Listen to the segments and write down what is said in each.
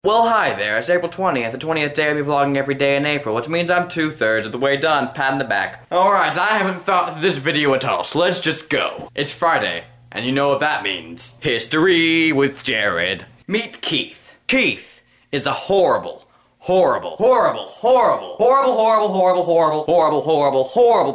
Well, hi there, it's April 20th, the 20th day I'll be vlogging every day in April, which means I'm 2/3 of the way done, pat in the back. Alright, I haven't thought of this video at all, so let's just go. It's Friday, and you know what that means. History with Jared. Meet Keith. Keith is a horrible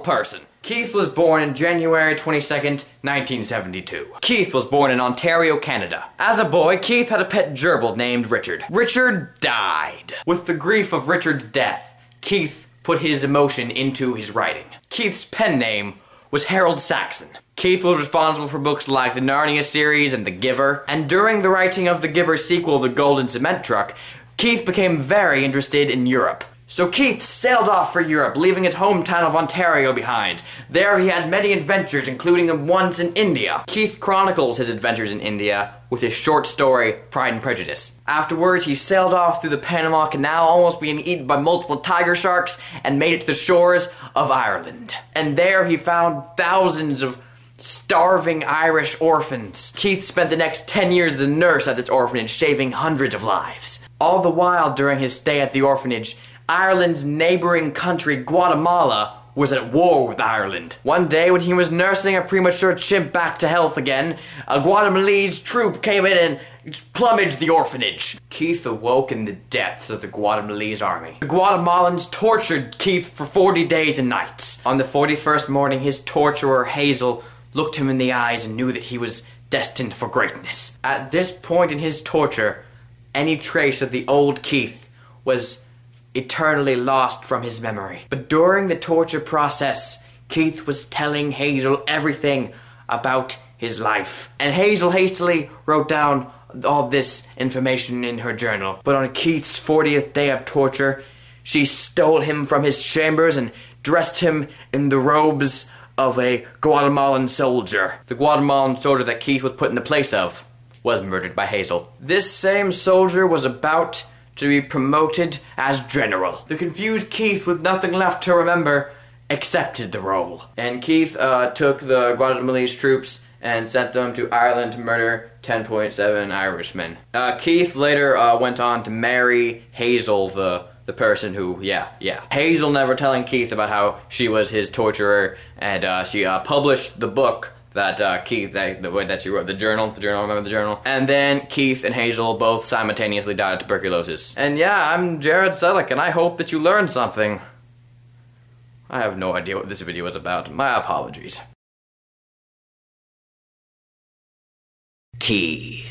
person. Keith was born on January 22nd, 1972. Keith was born in Ontario, Canada. As a boy, Keith had a pet gerbil named Richard. Richard died. With the grief of Richard's death, Keith put his emotion into his writing. Keith's pen name was Harold Saxon. Keith was responsible for books like the Narnia series and The Giver, and during the writing of The Giver sequel, The Golden Cement Truck, Keith became very interested in Europe. So Keith sailed off for Europe, leaving his hometown of Ontario behind. There he had many adventures, including once in India. Keith chronicles his adventures in India with his short story, Pride and Prejudice. Afterwards, he sailed off through the Panama Canal, almost being eaten by multiple tiger sharks, and made it to the shores of Ireland. And there he found thousands of starving Irish orphans. Keith spent the next 10 years as a nurse at this orphanage, saving hundreds of lives. All the while during his stay at the orphanage, Ireland's neighboring country, Guatemala, was at war with Ireland. One day, when he was nursing a premature chimp back to health again, a Guatemalese troop came in and plumaged the orphanage. Keith awoke in the depths of the Guatemalese army. The Guatemalans tortured Keith for 40 days and nights. On the 41st morning, his torturer, Hazel, looked him in the eyes and knew that he was destined for greatness. At this point in his torture, any trace of the old Keith was eternally lost from his memory. But during the torture process, Keith was telling Hazel everything about his life. And Hazel hastily wrote down all this information in her journal. But on Keith's 40th day of torture, she stole him from his chambers and dressed him in the robes of a Guatemalan soldier. The Guatemalan soldier that Keith was put in the place of was murdered by Hazel. This same soldier was about to be promoted as general. The confused Keith, with nothing left to remember, accepted the role. And Keith took the Guatemalese troops and sent them to Ireland to murder 10.7 Irishmen. Keith later went on to marry Hazel, the person who, Hazel never telling Keith about how she was his torturer, and she published the book that Keith, the way that she wrote, remember the journal? And then Keith and Hazel both simultaneously died of tuberculosis. And yeah, I'm Jared Selleck, and I hope that you learned something. I have no idea what this video is about. My apologies. Tea.